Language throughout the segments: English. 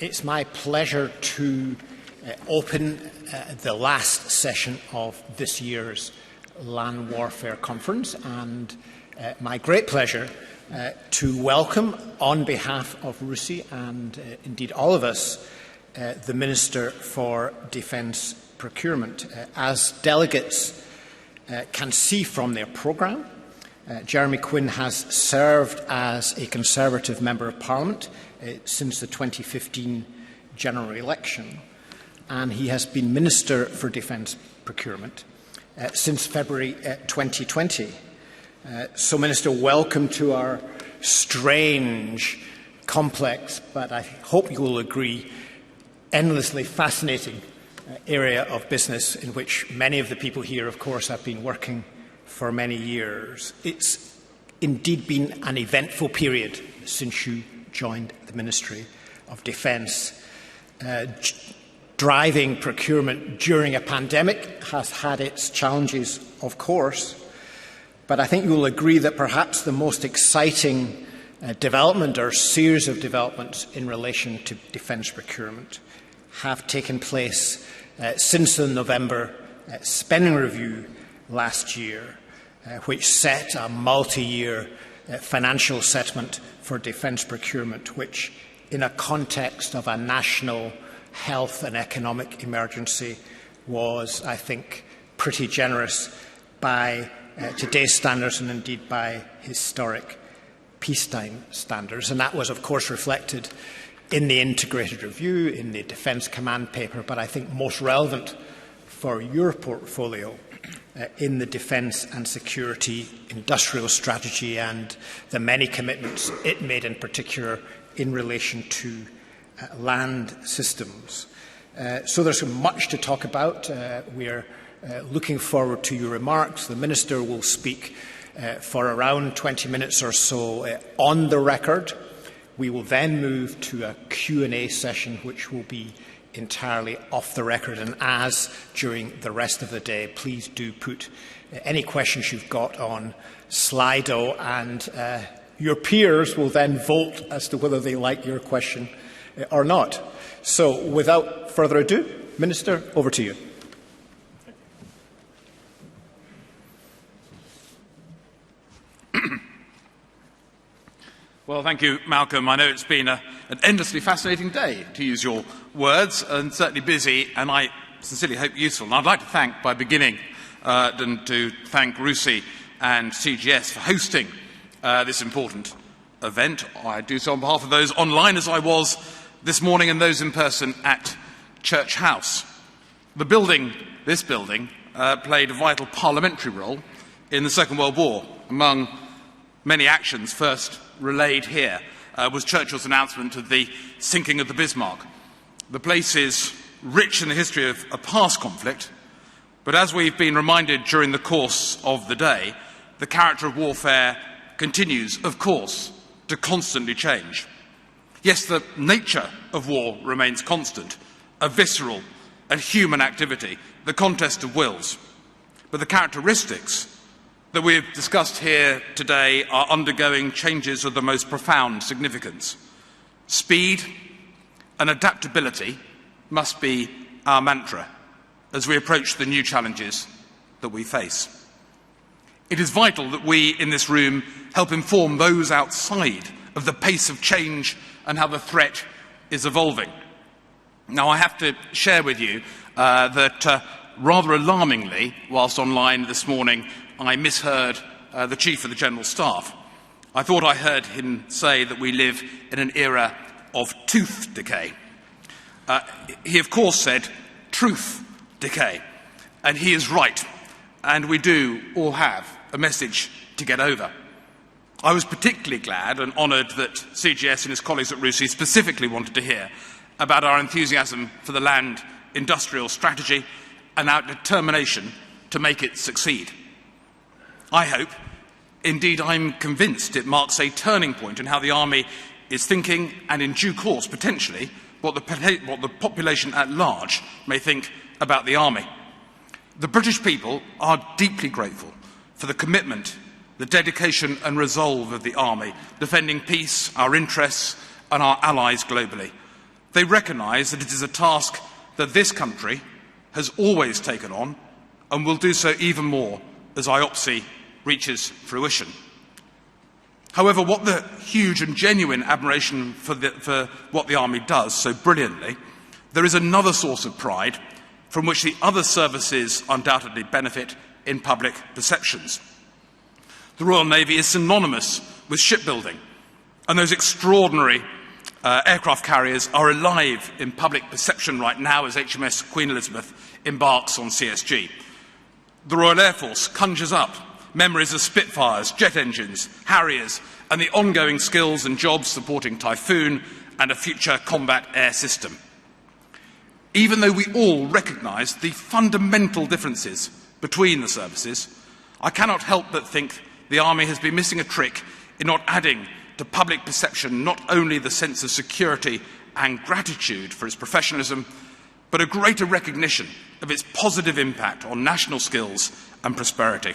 It's my pleasure to open the last session of this year's Land Warfare Conference, and my great pleasure to welcome, on behalf of RUSI and indeed all of us, the Minister for Defence Procurement. As delegates can see from their programme, Jeremy Quin has served as a Conservative Member of Parliament since the 2015 general election, and he has been Minister for Defence Procurement since February 2020. So, Minister, welcome to our strange, complex, but I hope you will agree, endlessly fascinating area of business in which many of the people here, of course, have been working for many years. It's indeed been an eventful period since you joined the Ministry of Defence. Driving procurement during a pandemic has had its challenges, of course, but I think you will agree that perhaps the most exciting development or series of developments in relation to defence procurement have taken place since the November spending review last year, which set a multi-year financial settlement for defence procurement, which, in a context of a national health and economic emergency, was, I think, pretty generous by today's standards and indeed by historic peacetime standards. And that was, of course, reflected in the integrated review, in the Defence Command Paper, but I think most relevant for your portfolio in the defence and security industrial strategy and the many commitments it made, in particular in relation to land systems. So there's much to talk about. We're looking forward to your remarks. The Minister will speak for around 20 minutes or so on the record. We will then move to a Q&A session, which will be entirely off the record, and as during the rest of the day, please do put any questions you've got on Slido, and your peers will then vote as to whether they like your question or not. So, without further ado, Minister, over to you. Well, thank you, Malcolm. I know it's been an endlessly fascinating day, to use your words, and certainly busy, and I sincerely hope useful. And I'd like to thank, by beginning, to thank RUSI and CGS for hosting this important event. I do so on behalf of those online, as I was this morning, and those in person at Church House. This building, played a vital parliamentary role in the Second World War. Among many actions first relayed here was Churchill's announcement of the sinking of the Bismarck. The place is rich in the history of a past conflict, but as we've been reminded during the course of the day, the character of warfare continues, of course, to constantly change. Yes, the nature of war remains constant, a visceral and human activity, the contest of wills, but the characteristics that we have discussed here today are undergoing changes of the most profound significance. Speed and adaptability must be our mantra as we approach the new challenges that we face. It is vital that we in this room help inform those outside of the pace of change and how the threat is evolving. Now, I have to share with you that rather alarmingly, whilst online this morning, I misheard the Chief of the General Staff. I thought I heard him say that we live in an era of tooth decay. He, of course, said truth decay, and he is right, and we do all have a message to get over. I was particularly glad and honoured that CGS and his colleagues at RUSI specifically wanted to hear about our enthusiasm for the land industrial strategy and our determination to make it succeed. I hope, indeed I'm convinced, it marks a turning point in how the Army is thinking, and in due course, potentially, what the population at large may think about the Army. The British people are deeply grateful for the commitment, the dedication and resolve of the Army, defending peace, our interests and our allies globally. They recognise that it is a task that this country has always taken on and will do so even more as IOPSI reaches fruition. However, what the huge and genuine admiration for what the Army does so brilliantly, there is another source of pride from which the other services undoubtedly benefit in public perceptions. The Royal Navy is synonymous with shipbuilding, and those extraordinary aircraft carriers are alive in public perception right now as HMS Queen Elizabeth embarks on CSG. The Royal Air Force conjures up memories of Spitfires, jet engines, Harriers, and the ongoing skills and jobs supporting Typhoon and a future combat air system. Even though we all recognise the fundamental differences between the services, I cannot help but think the Army has been missing a trick in not adding to public perception not only the sense of security and gratitude for its professionalism, but a greater recognition of its positive impact on national skills and prosperity.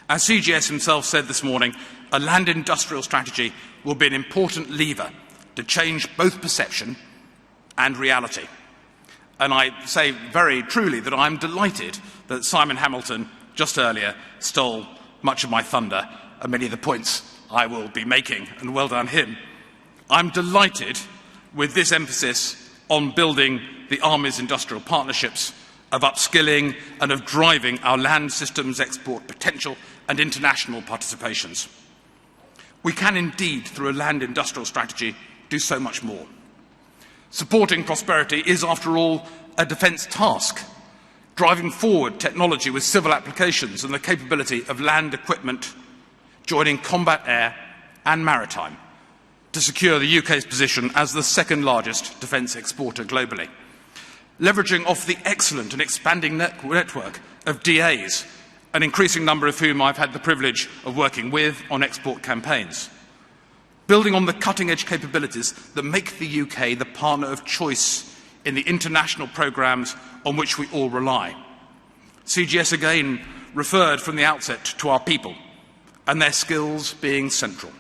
As CGS himself said this morning, a land industrial strategy will be an important lever to change both perception and reality. And I say very truly that I'm delighted that Simon Hamilton, just earlier, stole much of my thunder and many of the points I will be making, and well done him. I'm delighted with this emphasis on building the Army's industrial partnerships, of upskilling and of driving our land systems export potential and international participations. We can indeed, through a land industrial strategy, do so much more. Supporting prosperity is, after all, a defence task, driving forward technology with civil applications and the capability of land equipment, joining combat air and maritime to secure the UK's position as the second largest defence exporter globally, leveraging off the excellent and expanding network of DAs, an increasing number of whom I've had the privilege of working with on export campaigns, building on the cutting-edge capabilities that make the UK the partner of choice in the international programmes on which we all rely. CGS again referred from the outset to our people and their skills being central.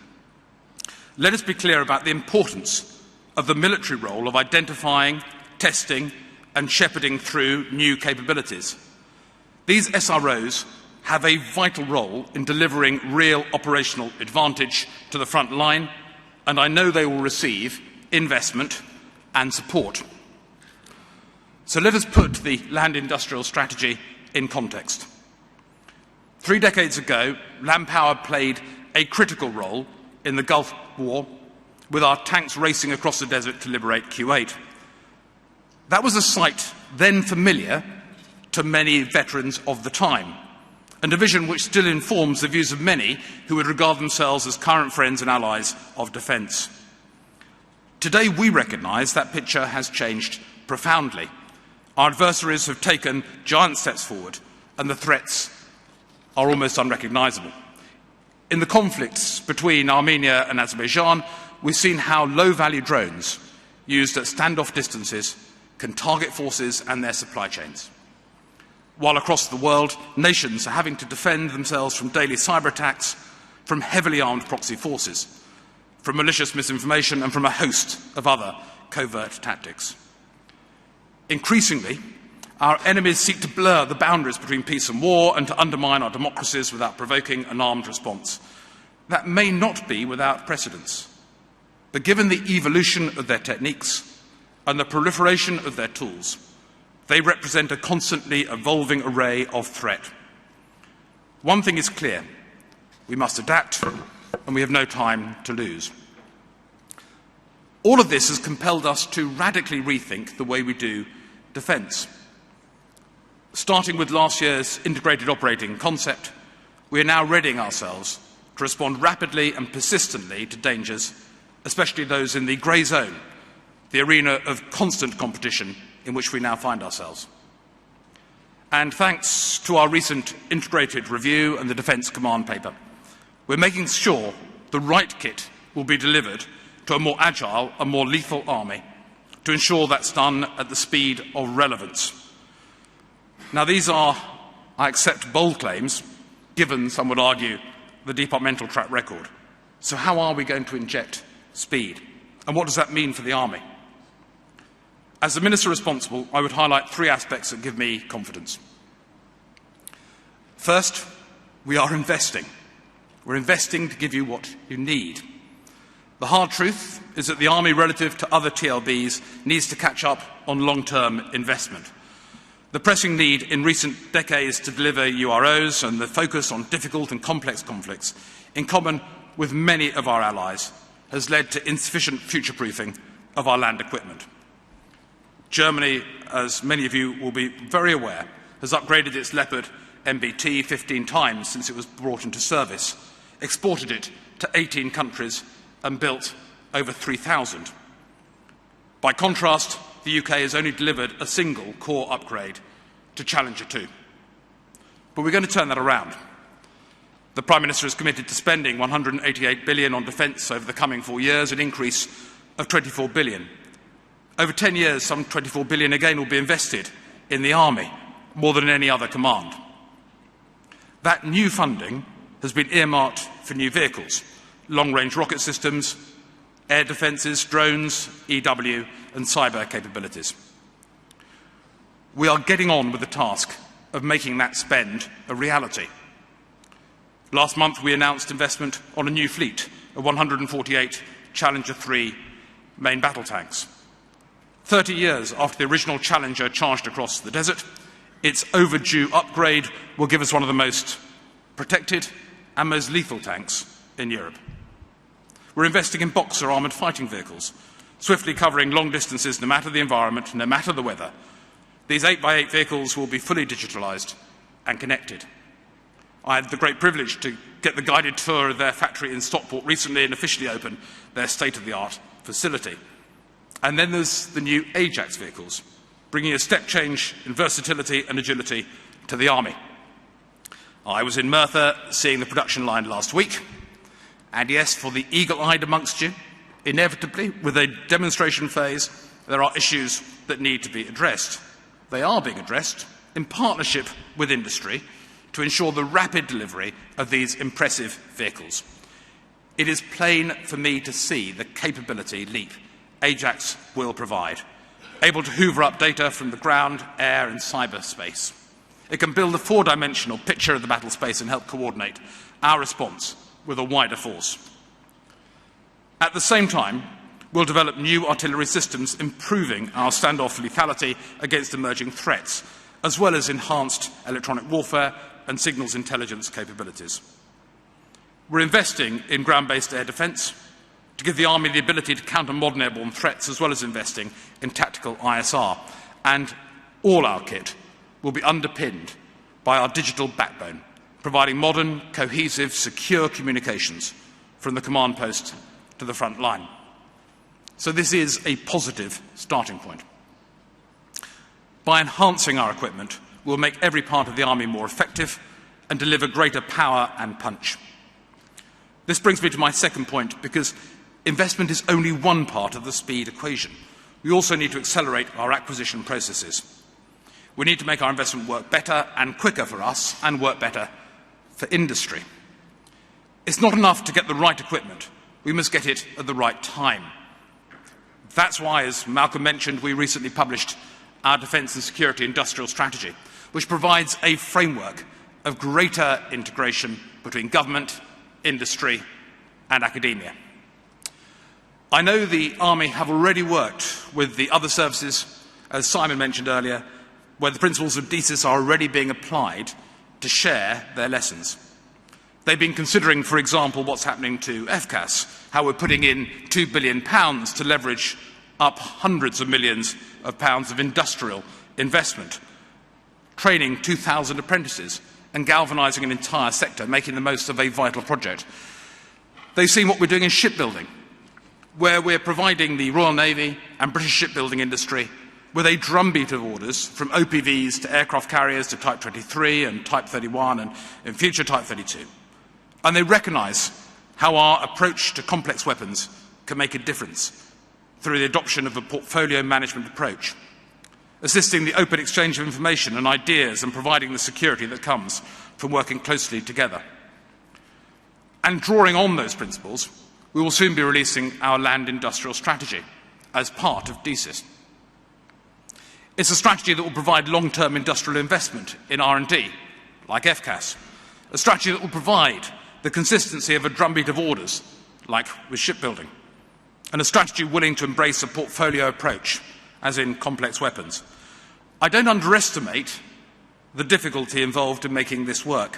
Let us be clear about the importance of the military role of identifying, testing and shepherding through new capabilities. These SROs have a vital role in delivering real operational advantage to the front line, and I know they will receive investment and support. So let us put the land industrial strategy in context. 3 decades ago, land power played a critical role in the Gulf War, with our tanks racing across the desert to liberate Kuwait. That was a sight then familiar to many veterans of the time, and a vision which still informs the views of many who would regard themselves as current friends and allies of defence. Today we recognise that picture has changed profoundly. Our adversaries have taken giant steps forward, and the threats are almost unrecognisable. In the conflicts between Armenia and Azerbaijan, we've seen how low-value drones used at standoff distances can target forces and their supply chains. While across the world, nations are having to defend themselves from daily cyber attacks, from heavily armed proxy forces, from malicious misinformation, and from a host of other covert tactics. Increasingly, our enemies seek to blur the boundaries between peace and war and to undermine our democracies without provoking an armed response. That may not be without precedence, but given the evolution of their techniques and the proliferation of their tools, they represent a constantly evolving array of threat. One thing is clear: we must adapt, and we have no time to lose. All of this has compelled us to radically rethink the way we do defence. Starting with last year's integrated operating concept, we are now readying ourselves to respond rapidly and persistently to dangers, especially those in the grey zone, the arena of constant competition in which we now find ourselves. And thanks to our recent integrated review and the Defence Command Paper, we're making sure the right kit will be delivered to a more agile and more lethal army to ensure that's done at the speed of relevance. Now, these are, I accept, bold claims, given, some would argue, the departmental track record. So how are we going to inject speed? And what does that mean for the Army? As the Minister responsible, I would highlight three aspects that give me confidence. First, we are investing. We're investing to give you what you need. The hard truth is that the Army, relative to other TLBs, needs to catch up on long-term investment. The pressing need in recent decades to deliver UROs and the focus on difficult and complex conflicts, in common with many of our allies, has led to insufficient future-proofing of our land equipment. Germany, as many of you will be very aware, has upgraded its Leopard MBT 15 times since it was brought into service, exported it to 18 countries and built over 3,000. By contrast, the UK has only delivered a single core upgrade to Challenger 2. But we're going to turn that around. The Prime Minister is committed to spending £188 billion on defence over the coming 4 years, an increase of £24 billion. Over 10 years, some £24 billion again will be invested in the Army, more than in any other command. That new funding has been earmarked for new vehicles, long-range rocket systems, air defences, drones, EW and cyber capabilities. We are getting on with the task of making that spend a reality. Last month we announced investment on a new fleet of 148 Challenger 3 main battle tanks. 30 years after the original Challenger charged across the desert, its overdue upgrade will give us one of the most protected and most lethal tanks in Europe. We're investing in Boxer armoured fighting vehicles, swiftly covering long distances no matter the environment, no matter the weather. These 8x8 vehicles will be fully digitalised and connected. I had the great privilege to get the guided tour of their factory in Stockport recently and officially open their state-of-the-art facility. And then there's the new Ajax vehicles, bringing a step change in versatility and agility to the Army. I was in Merthyr seeing the production line last week, and yes, for the eagle-eyed amongst you, inevitably, with a demonstration phase, there are issues that need to be addressed. They are being addressed in partnership with industry to ensure the rapid delivery of these impressive vehicles. It is plain for me to see the capability leap Ajax will provide, able to hoover up data from the ground, air and cyberspace. It can build a four-dimensional picture of the battle space and help coordinate our response with a wider force. At the same time, we'll develop new artillery systems improving our standoff lethality against emerging threats, as well as enhanced electronic warfare and signals intelligence capabilities. We're investing in ground-based air defence to give the Army the ability to counter modern airborne threats, as well as investing in tactical ISR. And all our kit will be underpinned by our digital backbone, providing modern, cohesive, secure communications from the command post to the front line. So this is a positive starting point. By enhancing our equipment, we'll make every part of the Army more effective and deliver greater power and punch. This brings me to my second point, because investment is only one part of the speed equation. We also need to accelerate our acquisition processes. We need to make our investment work better and quicker for us and work better for industry. It's not enough to get the right equipment. We must get it at the right time. That's why, as Malcolm mentioned, we recently published our Defence and Security Industrial Strategy, which provides a framework of greater integration between government, industry and academia. I know the Army have already worked with the other services, as Simon mentioned earlier, where the principles of DCIS are already being applied to share their lessons. They've been considering, for example, what's happening to FCAS, how we're putting in £2 billion to leverage up hundreds of millions of pounds of industrial investment, training 2,000 apprentices and galvanising an entire sector, making the most of a vital project. They've seen what we're doing in shipbuilding, where we're providing the Royal Navy and British shipbuilding industry with a drumbeat of orders, from OPVs to aircraft carriers to Type 23 and Type 31 and in future Type 32. And they recognise how our approach to complex weapons can make a difference through the adoption of a portfolio management approach, assisting the open exchange of information and ideas and providing the security that comes from working closely together. And drawing on those principles, we will soon be releasing our land industrial strategy as part of DCIS. It's a strategy that will provide long-term industrial investment in R&D, like FCAS. A strategy that will provide the consistency of a drumbeat of orders, like with shipbuilding. And a strategy willing to embrace a portfolio approach, as in complex weapons. I don't underestimate the difficulty involved in making this work.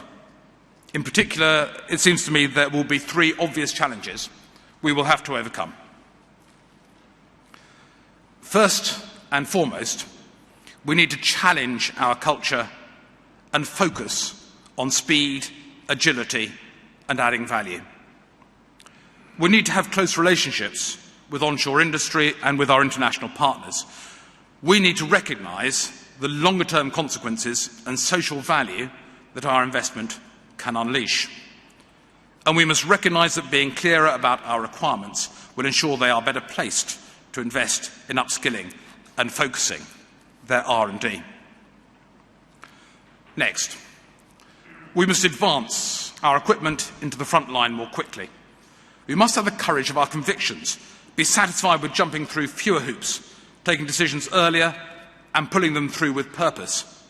In particular, it seems to me there will be three obvious challenges we will have to overcome. First and foremost, we need to challenge our culture and focus on speed, agility, and adding value. We need to have close relationships with onshore industry and with our international partners. We need to recognise the longer-term consequences and social value that our investment can unleash. And we must recognise that being clearer about our requirements will ensure they are better placed to invest in upskilling and focusing their R&D. Next, we must advance our equipment into the front line more quickly. We must have the courage of our convictions, be satisfied with jumping through fewer hoops, taking decisions earlier and pulling them through with purpose.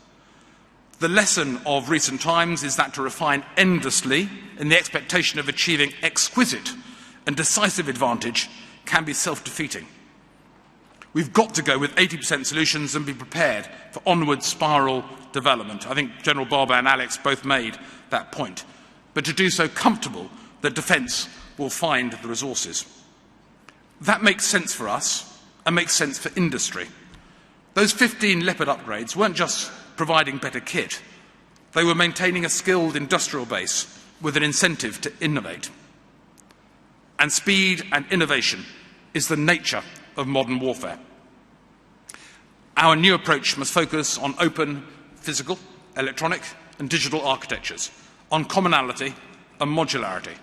The lesson of recent times is that to refine endlessly in the expectation of achieving exquisite and decisive advantage can be self-defeating. We've got to go with 80% solutions and be prepared for onward spiral development. I think General Barber and Alex both made that point. But to do so comfortable that defence will find the resources. That makes sense for us and makes sense for industry. Those 15 Leopard upgrades weren't just providing better kit. They were maintaining a skilled industrial base with an incentive to innovate. And speed and innovation is the nature of modern warfare. Our new approach must focus on open physical, electronic and digital architectures, on commonality and modularity,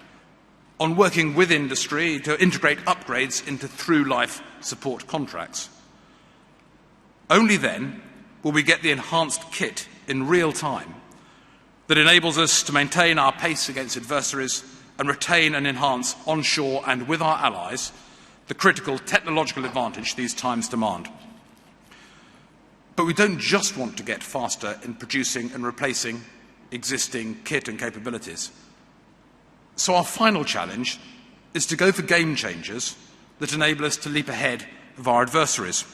on working with industry to integrate upgrades into through-life support contracts. Only then will we get the enhanced kit in real time that enables us to maintain our pace against adversaries and retain and enhance onshore and with our allies the critical technological advantage these times demand. But we don't just want to get faster in producing and replacing existing kit and capabilities. So our final challenge is to go for game changers that enable us to leap ahead of our adversaries.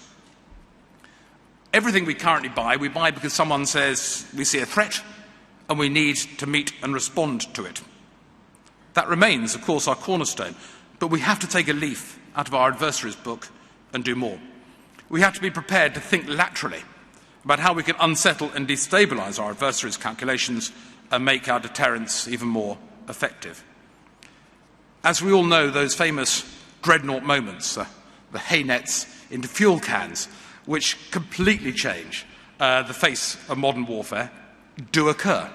Everything we currently buy, we buy because someone says we see a threat and we need to meet and respond to it. That remains, of course, our cornerstone, but we have to take a leaf out of our adversary's book and do more. We have to be prepared to think laterally about how we can unsettle and destabilise our adversary's calculations and make our deterrence even more effective. As we all know, those famous dreadnought moments, the hay nets into fuel cans, which completely change the face of modern warfare, do occur.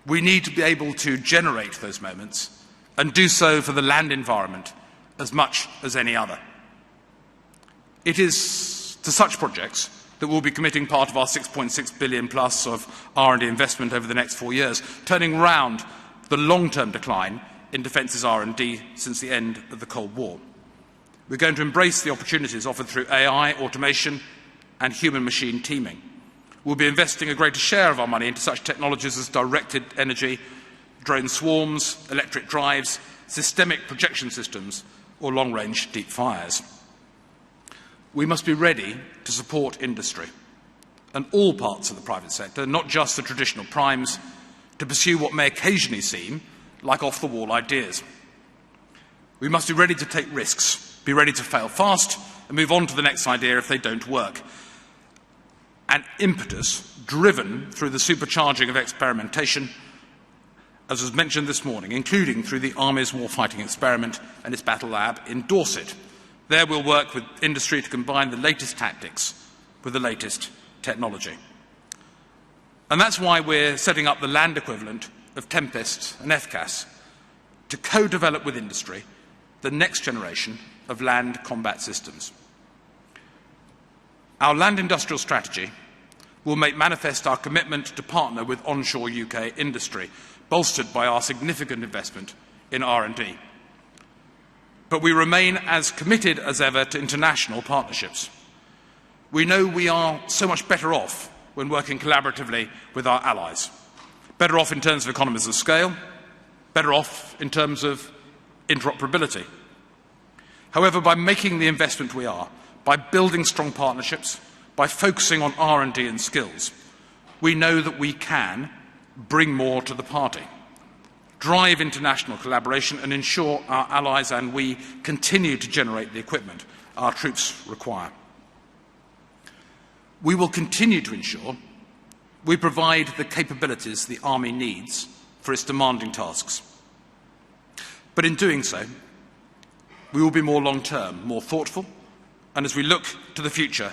We need to be able to generate those moments and do so for the land environment as much as any other. It is to such projects that we'll be committing part of our 6.6 billion plus of R&D investment over the next 4 years, turning round the long-term decline in defence's R&D since the end of the Cold War. We're going to embrace the opportunities offered through AI, automation and human-machine teaming. We'll be investing a greater share of our money into such technologies as directed energy, drone swarms, electric drives, systemic projection systems or long-range deep fires. We must be ready to support industry and all parts of the private sector, not just the traditional primes, to pursue what may occasionally seem like off-the-wall ideas. We must be ready to take risks, be ready to fail fast and move on to the next idea if they don't work. An impetus driven through the supercharging of experimentation, as was mentioned this morning, including through the Army's warfighting experiment and its battle lab in Dorset. There we'll work with industry to combine the latest tactics with the latest technology. And that's why we're setting up the land equivalent of Tempest and FCAS to co-develop with industry the next generation of land combat systems. Our land industrial strategy will make manifest our commitment to partner with onshore UK industry, bolstered by our significant investment in R&D. But we remain as committed as ever to international partnerships. We know we are so much better off when working collaboratively with our allies. Better off in terms of economies of scale, better off in terms of interoperability. However, by making the investment we are, by building strong partnerships, by focusing on R&D and skills, we know that we can bring more to the party, drive international collaboration and ensure our allies and we continue to generate the equipment our troops require. We will continue to ensure we provide the capabilities the Army needs for its demanding tasks. But in doing so, we will be more long-term, more thoughtful, and as we look to the future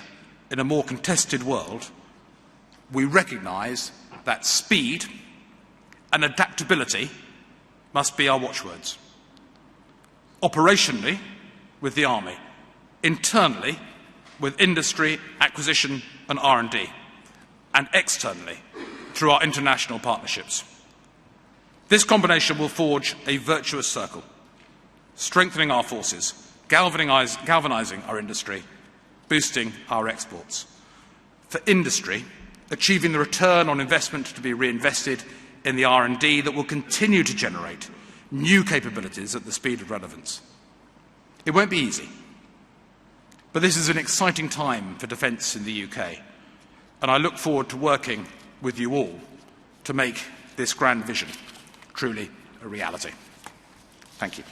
in a more contested world, we recognise that speed and adaptability must be our watchwords. Operationally, with the Army, internally, with industry, acquisition and R&D, and externally, through our international partnerships. This combination will forge a virtuous circle, strengthening our forces, galvanising our industry, boosting our exports. For industry, achieving the return on investment to be reinvested in the R&D that will continue to generate new capabilities at the speed of relevance. It won't be easy, but this is an exciting time for defence in the UK, and I look forward to working with you all to make this grand vision truly a reality. Thank you.